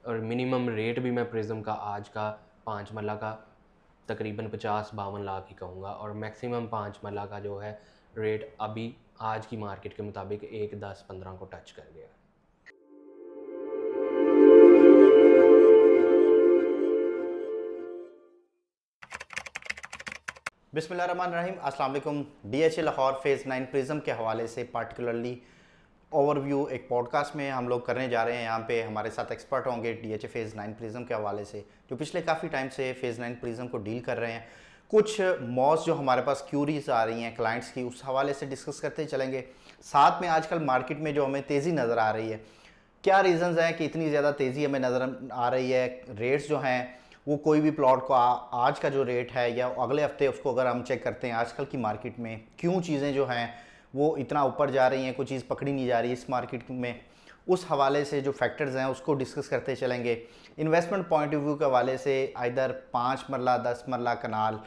और minimum rate भी मैं प्रिज्म का आज का 5 मरला का तकरीबन 50-52 लाख ही कहूँगा, और मैक्सिमम 5 मरला का जो है रेट अभी आज की मार्केट के मुताबिक 1 10 15 को टच कर गया। बिस्मिल्लाहिर्रहमानिर्रहीम, अस्सलाम वालेकुम। DHA लाहौर फ़ेज़ 9 प्रिज्म के हवाले से पार्टिकुलरली ओवरव्यू एक पॉडकास्ट में हम लोग करने जा रहे हैं। यहाँ पे हमारे साथ एक्सपर्ट होंगे DHA फ़ेज़ 9 प्रिज्म के हवाले से, जो पिछले काफ़ी टाइम से फ़ेज़ 9 प्रिज्म को डील कर रहे हैं। कुछ मॉस जो हमारे पास क्यूरीज आ रही हैं क्लाइंट्स की, उस हवाले से डिस्कस करते चलेंगे। साथ में आजकल मार्केट में जो हमें तेज़ी नज़र आ रही है, क्या रीज़न्स हैं कि इतनी ज़्यादा तेज़ी हमें नज़र आ रही है। रेट्स जो हैं वो कोई भी प्लॉट को आज का जो रेट है या अगले हफ्ते उसको अगर हम चेक करते हैं आजकल की मार्केट में क्यों चीज़ें जो हैं वो इतना ऊपर जा रही हैं, कोई चीज़ पकड़ी नहीं जा रही इस मार्केट में, उस हवाले से जो फैक्टर्स हैं उसको डिस्कस करते चलेंगे। इन्वेस्टमेंट पॉइंट ऑफ व्यू के हवाले से इधर 5 मरला 10 मरला कनाल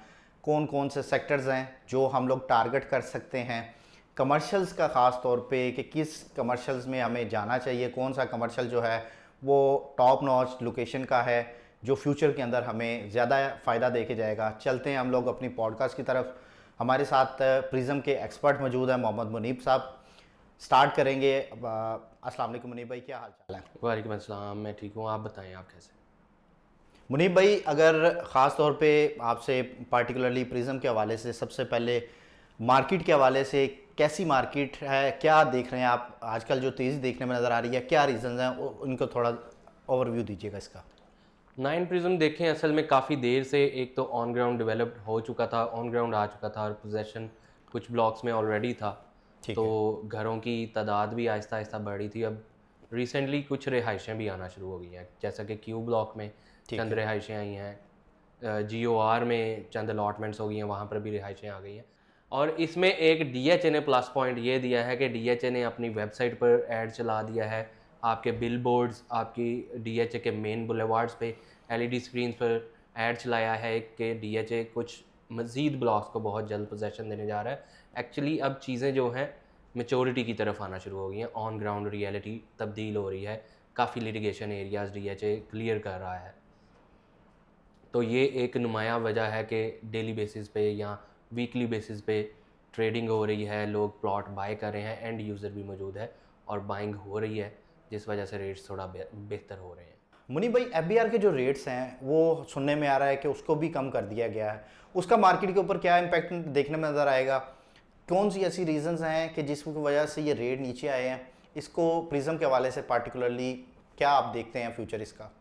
कौन कौन से सेक्टर्स हैं जो हम लोग टारगेट कर सकते हैं, कमर्शियल्स का ख़ास तौर पे कि किस कमर्शियल्स में हमें जाना चाहिए, कौन सा कमर्शियल जो है वो टॉप नॉच लोकेशन का है जो फ्यूचर के अंदर हमें ज़्यादा फ़ायदा दे के जाएगा। चलते हैं हम लोग अपनी पॉडकास्ट की तरफ। हमारे साथ प्रिज्म के एक्सपर्ट मौजूद हैं, मोहम्मद मुनीब साहब। स्टार्ट करेंगे। अस्सलाम वालेकुम मुनीब भाई, क्या हाल चाल है? वालेकुम अस्सलाम, मैं ठीक हूँ, आप बताएं आप कैसे? मुनीब भाई, अगर ख़ास तौर पे आपसे पार्टिकुलरली प्रिज्म के हवाले से सबसे पहले मार्केट के हवाले से कैसी मार्केट है, क्या देख रहे हैं आप आजकल जो तेज़ी देखने में नज़र आ रही है, क्या रीज़न हैं, उनको थोड़ा ओवरव्यू दीजिएगा इसका। 9 प्रिज्म देखें, असल में काफ़ी देर से एक तो ऑन ग्राउंड डेवलप्ड हो चुका था, ऑन ग्राउंड आ चुका था, और पोजेसन कुछ ब्लॉक्स में ऑलरेडी था। ठीक तो है। घरों की तादाद भी आहिस्ता आहिस्ता बढ़ी थी। अब रिसेंटली कुछ रिहाइशें भी आना शुरू हो गई हैं, जैसा कि क्यू ब्लॉक में ठीक चंद है। रिहाइशें आई हैं, GOR में चंद अलॉटमेंट्स हो गई हैं, वहाँ पर भी रिहाइशें आ गई हैं। और इसमें एक DHA ने प्लस पॉइंट ये दिया है कि DHA ने अपनी वेबसाइट पर ऐड चला दिया है, आपके बिल बोर्ड्स, आपकी DHA के मेन बुलेवार्ड्स पे LED स्क्रीन पर ऐड चलाया है कि DHA कुछ मज़ीद ब्लॉक्स को बहुत जल्द पोजेसन देने जा रहा है। एक्चुअली अब चीज़ें जो हैं मेचोरिटी की तरफ आना शुरू हो गई हैं, ऑन ग्राउंड रियलिटी तब्दील हो रही है, काफ़ी लिटिगेशन एरियाज़ DHA क्लियर कर रहा है। तो ये एक नुमायाँ वजह है कि डेली बेसिस पे या वीकली बेसिस पे ट्रेडिंग हो रही है, लोग प्लॉट बाय कर रहे हैं, एंड यूज़र भी मौजूद है और बाइंग हो रही है, जिस वजह से रेट्स थोड़ा बेहतर हो रहे हैं। मुनीब भाई, FBR के जो रेट्स हैं वो सुनने में आ रहा है कि उसको भी कम कर दिया गया है, उसका मार्केट के ऊपर क्या इम्पैक्ट देखने में नज़र आएगा? कौन सी ऐसी रीजंस हैं कि जिसकी वजह से ये रेट नीचे आए हैं? इसको प्रिज्म के हवाले से पार्टिकुलरली क्या आप देखते हैं फ्यूचर इसका?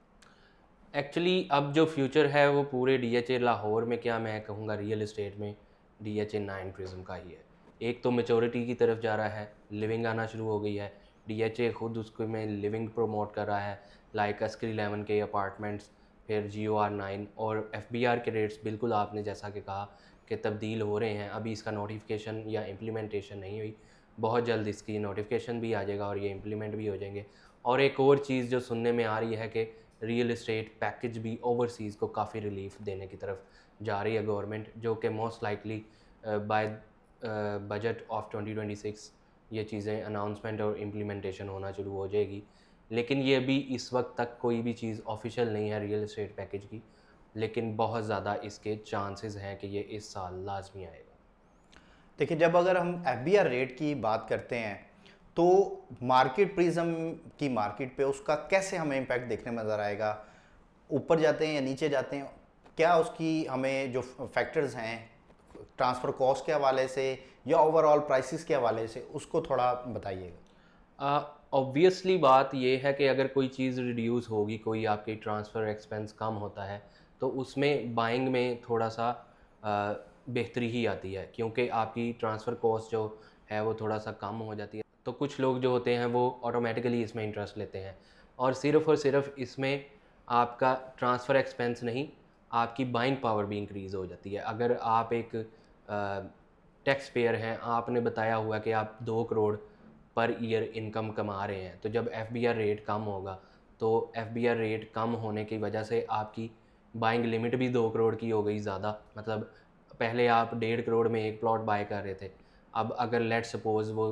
एक्चुअली अब जो फ्यूचर है वो पूरे DHA लाहौर में, क्या मैं कहूँगा रियल इस्टेट में DHA 9 प्रिज्म का ही है। एक तो मेचोरिटी की तरफ जा रहा है, लिविंग आना शुरू हो गई है, DHA खुद उसको में लिविंग प्रमोट कर रहा है, लाइक अस्कर 11 के अपार्टमेंट्स, फिर GOR 9 और FBR के रेट्स बिल्कुल आपने जैसा कि कहा कि तब्दील हो रहे हैं। अभी इसका नोटिफिकेशन या इम्प्लीमेंटेशन नहीं हुई, बहुत जल्द इसकी नोटिफिकेशन भी आ जाएगा और ये इम्प्लीमेंट भी हो जाएंगे। और एक और चीज़ जो सुनने में आ रही है कि रियल इस्टेट पैकेज भी ओवरसीज़ को काफ़ी रिलीफ देने की तरफ जा रही है गवर्नमेंट, जो कि most likely by budget of 2026 ये चीज़ें अनाउंसमेंट और इम्प्लीमेंटेशन होना शुरू हो जाएगी। लेकिन ये भी इस वक्त तक कोई भी चीज़ ऑफिशियल नहीं है रियल इस्टेट पैकेज की, लेकिन बहुत ज़्यादा इसके चांसेस हैं कि ये इस साल लाजमी आएगा। देखिए, जब अगर हम FBR रेट की बात करते हैं तो मार्केट प्रिज्म की मार्केट पे उसका कैसे हमें इम्पैक्ट देखने में नज़र आएगा? ऊपर जाते हैं या नीचे जाते हैं? क्या उसकी हमें जो फैक्टर्स हैं ट्रांसफ़र कॉस्ट के हवाले से या ओवरऑल प्राइसेस के हवाले से, उसको थोड़ा बताइएगा। ऑब्वियसली बात ये है कि अगर कोई चीज़ रिड्यूस होगी, कोई आपकी ट्रांसफ़र एक्सपेंस कम होता है, तो उसमें बाइंग में थोड़ा सा बेहतरी ही आती है, क्योंकि आपकी ट्रांसफ़र कॉस्ट जो है वो थोड़ा सा कम हो जाती है। तो कुछ लोग जो होते हैं वो ऑटोमेटिकली इसमें इंटरेस्ट लेते हैं, और सिर्फ इसमें आपका ट्रांसफ़र एक्सपेंस नहीं, आपकी बाइंग पावर भी इंक्रीज़ हो जाती है। अगर आप एक टैक्स पेयर हैं, आपने बताया हुआ कि आप 2 करोड़ पर ईयर इनकम कमा रहे हैं, तो जब FBR रेट कम होगा, तो FBR रेट कम होने की वजह से आपकी बाइंग लिमिट भी 2 करोड़ की हो गई ज़्यादा। मतलब पहले आप 1.5 करोड़ में एक प्लॉट बाय कर रहे थे, अब अगर लेट्स सपोज़ वो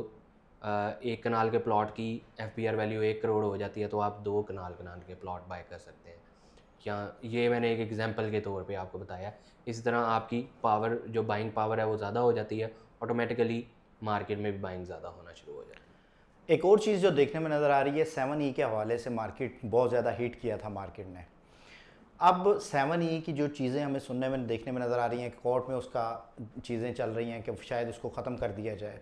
एक कनाल के प्लॉट की FBR वैल्यू 1 करोड़ हो जाती है तो आप 2 कनाल के प्लॉट बाय कर सकते हैं। क्या ये मैंने एक एग्जांपल के तौर पे आपको बताया। इसी तरह आपकी पावर, जो बाइंग पावर है वो ज़्यादा हो जाती है, ऑटोमेटिकली मार्केट में भी बाइंग ज़्यादा होना शुरू हो जाती है। एक और चीज़ जो देखने में नज़र आ रही है, 7E के हवाले से मार्केट बहुत ज़्यादा हिट किया था मार्केट ने। अब 7E की जो चीज़ें हमें सुनने में देखने में नज़र आ रही हैं कि कोर्ट में उसका चीज़ें चल रही हैं कि शायद उसको ख़त्म कर दिया जाए,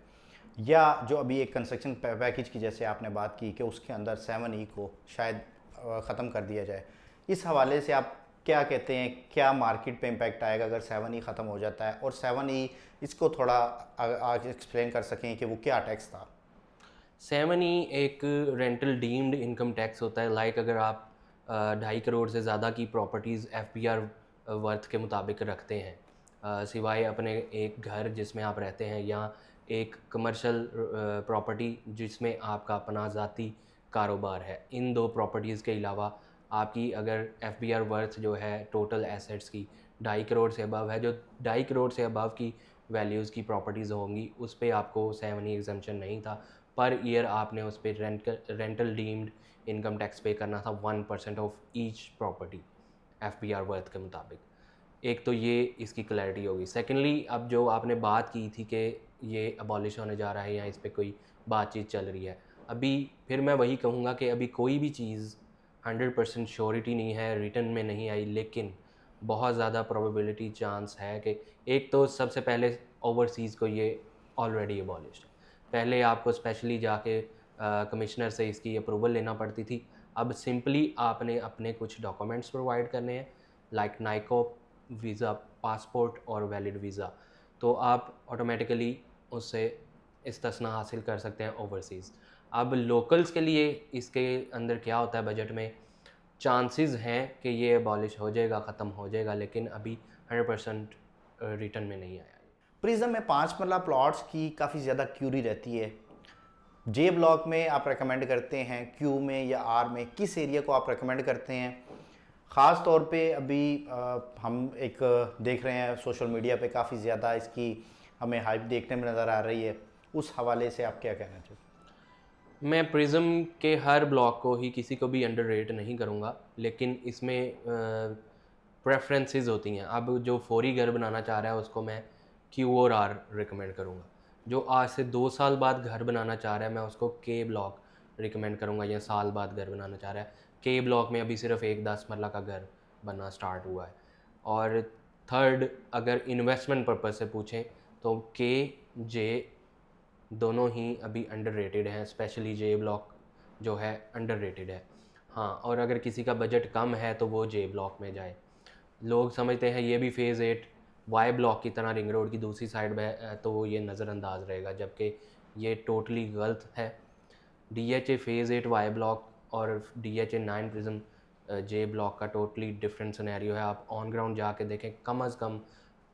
या जो अभी एक कंस्ट्रक्शन पैकेज की जैसे आपने बात की कि उसके अंदर 7E को शायद ख़त्म कर दिया जाए। इस हवाले से आप क्या कहते हैं, क्या मार्केट पे इम्पैक्ट आएगा अगर 7E ख़त्म हो जाता है? और 7E इसको थोड़ा आगे एक्सप्लेन कर सकें कि वो क्या टैक्स था? 7E एक रेंटल डीम्ड इनकम टैक्स होता है। लाइक अगर आप 2.5 करोड़ से ज़्यादा की प्रॉपर्टीज़ FBR वर्थ के मुताबिक रखते हैं, सिवाय अपने एक घर जिसमें आप रहते हैं या एक कमर्शियल प्रॉपर्टी जिसमें आपका अपना ज़ाती कारोबार है, इन 2 प्रॉपर्टीज़ के अलावा आपकी अगर FBR वर्थ जो है टोटल एसेट्स की 2.5 करोड़ से अबव है, जो 2.5 करोड़ से अबव की वैल्यूज़ की प्रॉपर्टीज़ होंगी, उस पे आपको 7E एग्जम्पशन नहीं था। पर ईयर आपने उस पर रेंटल डीम्ड इनकम टैक्स पे करना था 1% of each property FBR worth के मुताबिक। एक तो ये इसकी क्लैरिटी होगी। सेकेंडली, अब जो आपने बात की थी कि ये अबॉलिश होने जा रहा है या इस पर कोई बातचीत चल रही है, अभी फिर मैं वही कहूँगा कि अभी कोई भी चीज़ 100% श्योरिटी नहीं है, रिटर्न में नहीं आई, लेकिन बहुत ज़्यादा प्रोबेबिलिटी चांस है कि एक तो सबसे पहले ओवरसीज़ को ये ऑलरेडी अबॉलिश है। पहले आपको स्पेशली जाके कमिश्नर से इसकी अप्रूवल लेना पड़ती थी। अब सिंपली आपने अपने कुछ डॉक्यूमेंट्स प्रोवाइड करने हैं, लाइक नाइकोप, वीज़ा, पासपोर्ट और वैलिड वीज़ा, तो आप ऑटोमेटिकली उससे इस्तिस्ना हासिल कर सकते हैं ओवरसीज़। अब लोकल्स के लिए इसके अंदर क्या होता है, बजट में चांसेस हैं कि ये अबॉलिश हो जाएगा, ख़त्म हो जाएगा, लेकिन अभी 100% रिटर्न में नहीं आया। प्रिज्म में 5 मरला प्लॉट्स की काफ़ी ज़्यादा क्यूरी रहती है। जे ब्लॉक में आप रेकमेंड करते हैं, क्यू में या आर में, किस एरिया को आप रेकमेंड करते हैं? ख़ास तौर पे अभी हम एक देख रहे हैं सोशल मीडिया पे काफ़ी ज़्यादा इसकी हमें हाइप देखने में नज़र आ रही है, उस हवाले से आप क्या कहना चाहते हैं? मैं प्रिज्म के हर ब्लॉक को ही किसी को भी अंडर रेट नहीं करूँगा, लेकिन इसमें प्रेफरेंसेस होती हैं। अब जो फौरी घर बनाना चाह रहा है उसको मैं क्यू और आर रिकमेंड करूँगा। जो आज से 2 साल बाद घर बनाना चाह रहा है मैं उसको के ब्लॉक रिकमेंड करूँगा, या साल बाद घर बनाना चाह रहा है। के ब्लॉक में अभी सिर्फ एक 10 मरला का घर बनना स्टार्ट हुआ है। और थर्ड, अगर इन्वेस्टमेंट पर्पज़ से पूछें तो के, जे दोनों ही अभी अंडररेटेड हैं, स्पेशली जे ब्लॉक जो है अंडररेटेड है। हाँ, और अगर किसी का बजट कम है तो वो जे ब्लॉक में जाए। लोग समझते हैं ये भी फ़ेज़ 8 वाई ब्लॉक की तरह रिंग रोड की दूसरी साइड में है, तो वो ये नज़रअंदाज रहेगा, जबकि ये टोटली गलत है। DHA फ़ेज़ 8 वाई ब्लॉक और DHA 9 प्रिज्म जे ब्लॉक का टोटली डिफरेंट सिनेरियो है। आप ऑन ग्राउंड जाके देखें, कम अज़ कम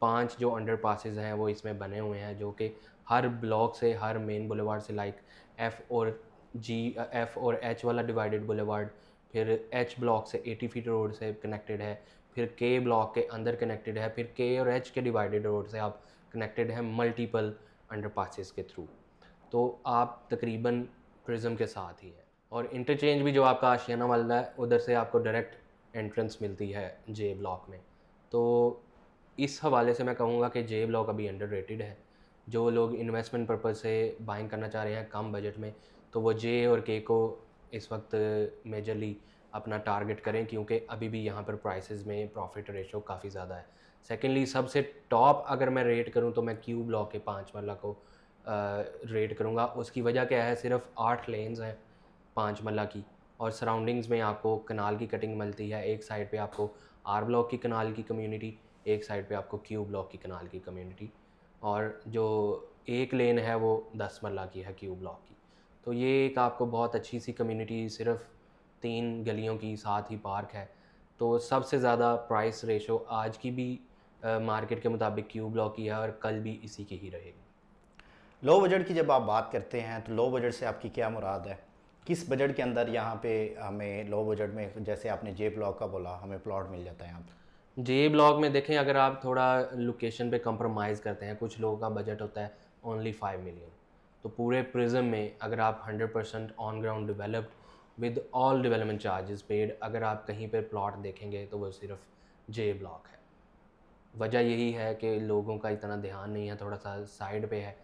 5 जो अंडर पासेज हैं वो इसमें बने हुए हैं, जो कि हर ब्लॉक से, हर मेन बुलेवार्ड से, लाइक F और H वाला डिवाइडेड बुलेवार्ड, फिर H ब्लॉक से 80 फीट रोड से कनेक्टेड है, फिर K ब्लॉक के अंदर कनेक्टेड है, फिर K और H के डिवाइडेड रोड से आप कनेक्टेड हैं मल्टीपल अंडर पासेस के थ्रू। तो आप तकरीबन प्रिज्म के साथ ही हैं। और इंटरचेंज भी जो आपका आशियाना वाला है उधर से आपको डायरेक्ट एंट्रेंस मिलती है जे ब्लॉक में। तो इस हवाले से मैं कहूँगा कि जे ब्लॉक अभी अंडररेटेड है। जो लोग इन्वेस्टमेंट पर्पज़ से बाइंग करना चाह रहे हैं कम बजट में, तो वो जे और के को इस वक्त मेजरली अपना टारगेट करें, क्योंकि अभी भी यहाँ पर प्राइसेस में प्रॉफिट रेशो काफ़ी ज़्यादा है। सेकेंडली, सबसे टॉप अगर मैं रेट करूँ तो मैं क्यू ब्लॉक के 5 मरला को रेट करूँगा। उसकी वजह क्या है, सिर्फ 8 लेन्स हैं 5 मरला की, और सराउंडिंग्स में आपको कनाल की कटिंग मिलती है। एक साइड पे आपको आर ब्लॉक की कनाल की कम्युनिटी, एक साइड पे आपको क्यू ब्लॉक की कनाल की कम्युनिटी, और जो एक लेन है वो 10 मरला की है क्यू ब्लॉक की। तो ये एक आपको बहुत अच्छी सी कम्युनिटी, सिर्फ 3 गलियों की, साथ ही पार्क है। तो सबसे ज़्यादा प्राइस रेशो आज की भी मार्केट के मुताबिक क्यू ब्लॉक की है और कल भी इसी की ही रहेगी। लो बजट की जब आप बात करते हैं तो लो बजट से आपकी क्या मुराद है? किस बजट के अंदर यहाँ पे हमें लो बजट में, जैसे आपने जे ब्लॉक का बोला, हमें प्लॉट मिल जाता है यहाँ पे? जे ब्लॉक में देखें, अगर आप थोड़ा लोकेशन पे कंप्रोमाइज़ करते हैं, कुछ लोगों का बजट होता है ओनली 5 मिलियन, तो पूरे प्रिज्म में अगर आप 100% on ground developed with all development charges paid अगर आप कहीं पर प्लॉट देखेंगे तो वो सिर्फ जे ब्लॉक है। वजह यही है कि लोगों का इतना ध्यान नहीं है, थोड़ा सा साइड पे है।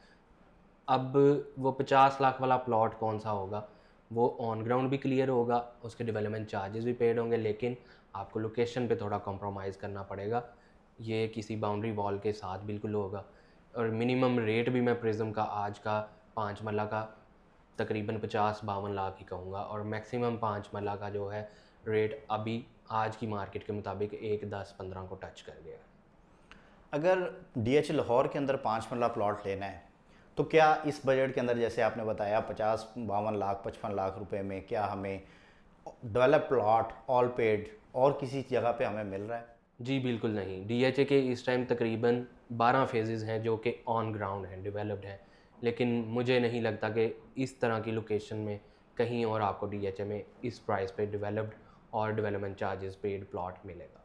अब वो 50 लाख वाला प्लॉट कौन सा होगा, वो ऑन ग्राउंड भी क्लियर होगा, उसके डेवलपमेंट चार्जेस भी पेड होंगे, लेकिन आपको लोकेशन पे थोड़ा कॉम्प्रोमाइज़ करना पड़ेगा। ये किसी बाउंड्री वॉल के साथ बिल्कुल होगा। और मिनिमम रेट भी मैं प्रिज्म का आज का 5 मरला का तकरीबन 50-52 लाख ही कहूँगा, और मैक्सिमम 5 मरला का जो है रेट अभी आज की मार्केट के मुताबिक 1-10-15 को टच कर गया है। अगर डीएच लाहौर के अंदर 5 मरला प्लॉट लेना है तो क्या इस बजट के अंदर, जैसे आपने बताया 50-52 लाख 55 लाख रुपए में, क्या हमें डेवलप प्लॉट ऑल पेड और किसी जगह पे हमें मिल रहा है? जी बिल्कुल नहीं। डीएचए के इस टाइम तकरीबन 12 फेजेज़ हैं जो कि ऑन ग्राउंड हैं, डेवलप्ड हैं, लेकिन मुझे नहीं लगता कि इस तरह की लोकेशन में कहीं और आपको डीएचए में इस प्राइस पे डेवलप्ड और डेवलपमेंट चार्जेस पेड प्लॉट मिलेगा।